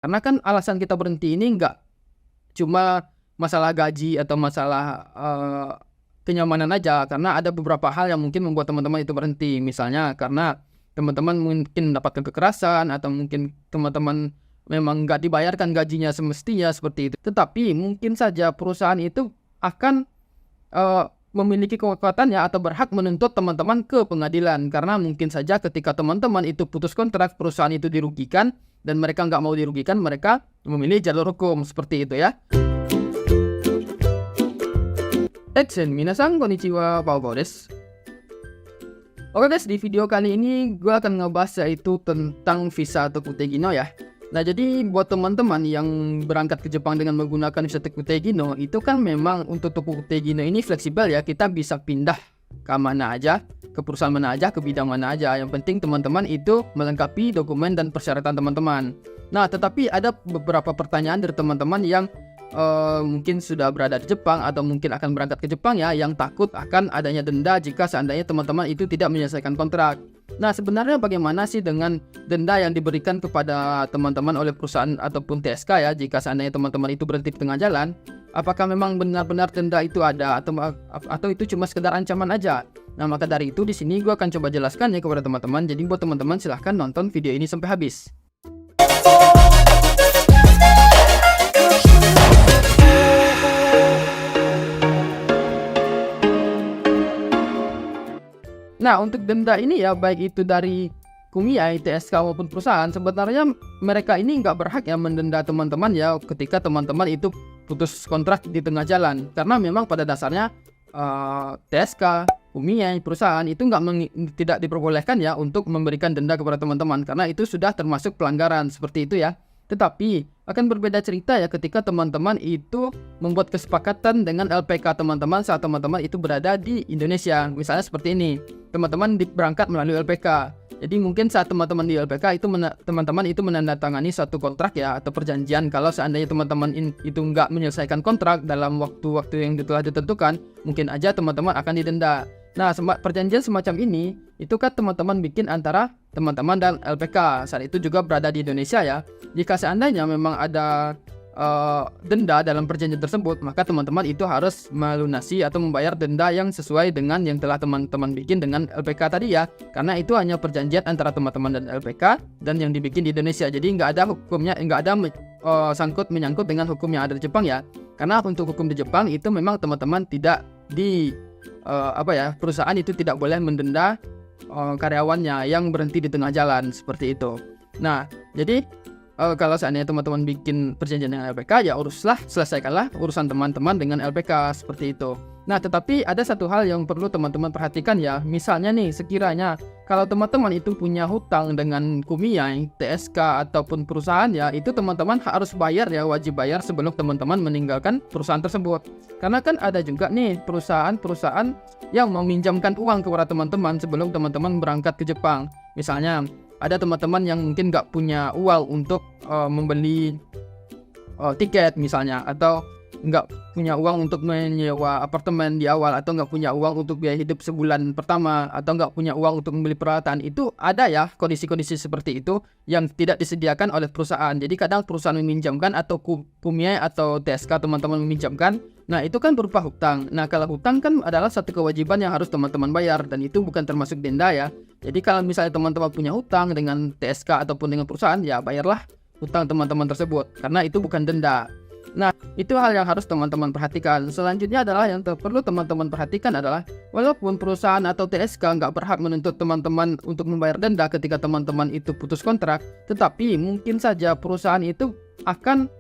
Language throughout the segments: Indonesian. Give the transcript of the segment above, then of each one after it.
Karena kan alasan kita berhenti ini nggak cuma masalah gaji atau masalah, kenyamanan aja, karena ada beberapa hal yang mungkin membuat teman-teman itu berhenti. Misalnya karena teman-teman mungkin mendapatkan kekerasan atau mungkin teman-teman memang nggak dibayarkan gajinya semestinya, seperti itu. Tetapi mungkin saja perusahaan itu akan, memiliki kekuatannya atau berhak menuntut teman-teman ke pengadilan. Karena mungkin saja ketika teman-teman itu putus kontrak, perusahaan itu dirugikan dan mereka nggak mau dirugikan, mereka memilih jalur hukum, seperti itu ya. Minasan konnichiwa, Paul desu. Oke guys, di video kali ini gue akan ngebahas yaitu tentang visa Tokutegino ya. Nah, jadi buat teman-teman yang berangkat ke Jepang dengan menggunakan visa Tokutegino, itu kan memang untuk Tokutegino ini fleksibel ya. Kita bisa pindah ke mana aja, ke perusahaan mana aja, ke bidang mana aja. Yang penting teman-teman itu melengkapi dokumen dan persyaratan teman-teman. Nah, tetapi ada beberapa pertanyaan dari teman-teman yang mungkin sudah berada di Jepang atau mungkin akan berangkat ke Jepang ya, yang takut akan adanya denda jika seandainya teman-teman itu tidak menyelesaikan kontrak. Nah, sebenarnya bagaimana sih dengan denda yang diberikan kepada teman-teman oleh perusahaan ataupun TSK ya, jika seandainya teman-teman itu berhenti di tengah jalan? Apakah memang benar-benar denda itu ada atau itu cuma sekedar ancaman aja? Nah, maka dari itu di sini gue akan coba jelaskan ya kepada teman-teman. Jadi buat teman-teman silahkan nonton video ini sampai habis. Nah, untuk denda ini ya, baik itu dari Kumiai, TSK maupun perusahaan, sebenarnya mereka ini nggak berhak ya mendenda teman-teman ya ketika teman-teman itu putus kontrak di tengah jalan. Karena memang pada dasarnya TSK, Kumiai, perusahaan itu tidak diperbolehkan ya untuk memberikan denda kepada teman-teman, karena itu sudah termasuk pelanggaran, seperti itu ya. Tetapi akan berbeda cerita ya ketika teman-teman itu membuat kesepakatan dengan LPK teman-teman saat teman-teman itu berada di Indonesia. Misalnya seperti ini, teman-teman berangkat melalui LPK. Jadi mungkin saat teman-teman di LPK itu teman-teman itu menandatangani suatu kontrak ya, atau perjanjian. Kalau seandainya teman-teman itu nggak menyelesaikan kontrak dalam waktu-waktu yang telah ditentukan, mungkin aja teman-teman akan didenda. Nah, perjanjian semacam ini itu kan teman-teman bikin antara teman-teman dan LPK. Saat itu juga berada di Indonesia ya. Jika seandainya memang ada denda dalam perjanjian tersebut, maka teman-teman itu harus melunasi atau membayar denda yang sesuai dengan yang telah teman-teman bikin dengan LPK tadi ya. Karena itu hanya perjanjian antara teman-teman dan LPK dan yang dibikin di Indonesia. Jadi nggak ada hukumnya, nggak ada sangkut menyangkut dengan hukum yang ada di Jepang ya. Karena untuk hukum di Jepang itu memang teman-teman tidak perusahaan itu tidak boleh mendenda karyawannya yang berhenti di tengah jalan, seperti itu. Nah, jadi kalau seandainya teman-teman bikin perjanjian dengan LPK, ya selesaikanlah urusan teman-teman dengan LPK, seperti itu. Nah, tetapi ada satu hal yang perlu teman-teman perhatikan ya. Misalnya nih, sekiranya kalau teman-teman itu punya hutang dengan Kumiai, TSK ataupun perusahaan ya, itu teman-teman harus bayar ya, wajib bayar sebelum teman-teman meninggalkan perusahaan tersebut. Karena kan ada juga nih perusahaan-perusahaan yang meminjamkan uang kepada teman-teman sebelum teman-teman berangkat ke Jepang. Misalnya ada teman-teman yang mungkin nggak punya uang untuk membeli tiket misalnya, atau nggak punya uang untuk menyewa apartemen di awal, atau nggak punya uang untuk biaya hidup sebulan pertama, atau nggak punya uang untuk membeli peralatan. Itu ada ya kondisi-kondisi seperti itu yang tidak disediakan oleh perusahaan. Jadi kadang perusahaan meminjamkan atau Kumiai atau TSK teman-teman meminjamkan. Nah, itu kan berupa hutang. Nah, kalau hutang kan adalah satu kewajiban yang harus teman-teman bayar, dan itu bukan termasuk denda ya. Jadi kalau misalnya teman-teman punya hutang dengan TSK ataupun dengan perusahaan, ya bayarlah hutang teman-teman tersebut, karena itu bukan denda. Nah, itu hal yang harus teman-teman perhatikan. Selanjutnya adalah yang perlu teman-teman perhatikan adalah, walaupun perusahaan atau TSK nggak berhak menuntut teman-teman untuk membayar denda ketika teman-teman itu putus kontrak, tetapi mungkin saja perusahaan itu akan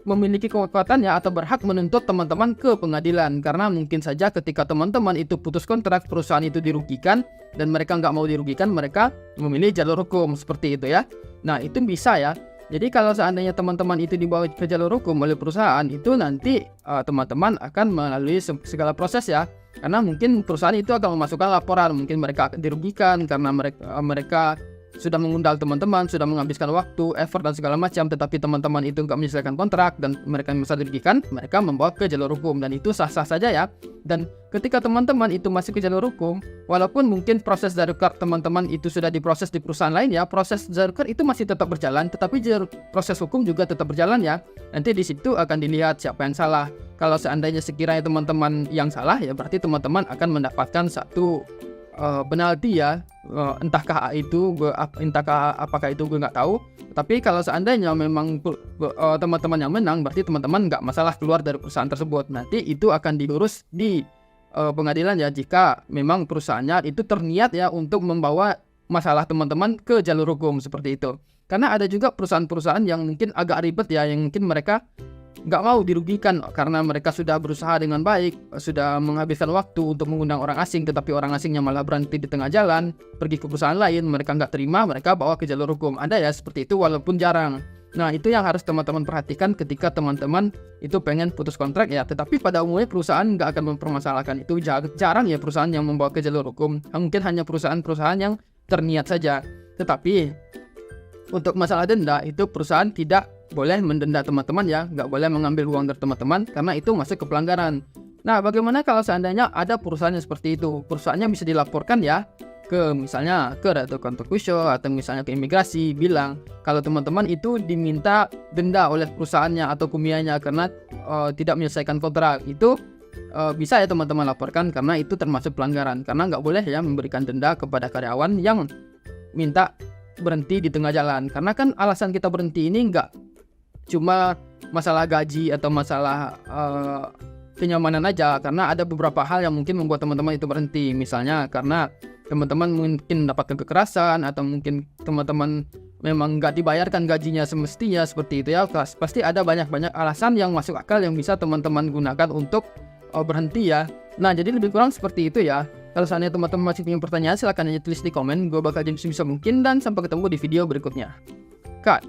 memiliki kekuatannya atau berhak menuntut teman-teman ke pengadilan. Karena mungkin saja ketika teman-teman itu putus kontrak, perusahaan itu dirugikan dan mereka nggak mau dirugikan, mereka memilih jalur hukum, seperti itu ya. Nah, itu bisa ya. Jadi kalau seandainya teman-teman itu dibawa ke jalur hukum oleh perusahaan, itu nanti teman-teman akan melalui segala proses ya. Karena mungkin perusahaan itu akan memasukkan laporan, mungkin mereka akan dirugikan karena mereka sudah mengundang teman-teman, sudah menghabiskan waktu, effort dan segala macam, tetapi teman-teman itu nggak menyelesaikan kontrak dan mereka merasa dirugikan, mereka membawa ke jalur hukum dan itu sah-sah saja ya. Dan ketika teman-teman itu masih ke jalur hukum, walaupun mungkin proses Zaruker teman-teman itu sudah diproses di perusahaan lain ya, proses Zaruker itu masih tetap berjalan, tetapi proses hukum juga tetap berjalan ya. Nanti di situ akan dilihat siapa yang salah. Kalau seandainya sekiranya teman-teman yang salah ya, berarti teman-teman akan mendapatkan satu penalti ya, entahkah apakah itu gue nggak tahu. Tapi kalau seandainya memang teman-teman yang menang, berarti teman-teman nggak masalah keluar dari perusahaan tersebut. Nanti itu akan diurus di pengadilan ya, jika memang perusahaannya itu terniat ya untuk membawa masalah teman-teman ke jalur hukum seperti itu. Karena ada juga perusahaan-perusahaan yang mungkin agak ribet ya, yang mungkin mereka nggak mau dirugikan karena mereka sudah berusaha dengan baik, sudah menghabiskan waktu untuk mengundang orang asing, tetapi orang asingnya malah berhenti di tengah jalan, pergi ke perusahaan lain, mereka nggak terima, mereka bawa ke jalur hukum. Ada ya seperti itu walaupun jarang. Nah itu yang harus teman-teman perhatikan ketika teman-teman itu pengen putus kontrak ya. Tetapi pada umumnya perusahaan nggak akan mempermasalahkan itu, jarang ya perusahaan yang membawa ke jalur hukum. Mungkin hanya perusahaan-perusahaan yang terniat saja. Tetapi untuk masalah denda itu perusahaan tidak boleh mendenda teman-teman ya, nggak boleh mengambil uang dari teman-teman karena itu masuk ke pelanggaran. Nah bagaimana kalau seandainya ada perusahaan yang seperti itu? Perusahaannya bisa dilaporkan ya ke misalnya ke Ratu Kantor Kusyo atau misalnya ke imigrasi, bilang kalau teman-teman itu diminta denda oleh perusahaannya atau kumianya karena tidak menyelesaikan kontrak. Itu bisa ya teman-teman laporkan karena itu termasuk pelanggaran, karena nggak boleh ya memberikan denda kepada karyawan yang minta berhenti di tengah jalan. Karena kan alasan kita berhenti ini nggak cuma masalah gaji atau masalah kenyamanan aja, karena ada beberapa hal yang mungkin membuat teman-teman itu berhenti. Misalnya karena teman-teman mungkin mendapatkan kekerasan, atau mungkin teman-teman memang nggak dibayarkan gajinya semestinya, seperti itu ya. Pasti ada banyak-banyak alasan yang masuk akal yang bisa teman-teman gunakan untuk berhenti ya. Nah jadi lebih kurang seperti itu ya. Kalau seandainya teman-teman masih punya pertanyaan, silahkan aja tulis di komen, gue bakal jawab sebisa mungkin, dan sampai ketemu di video berikutnya. Cut.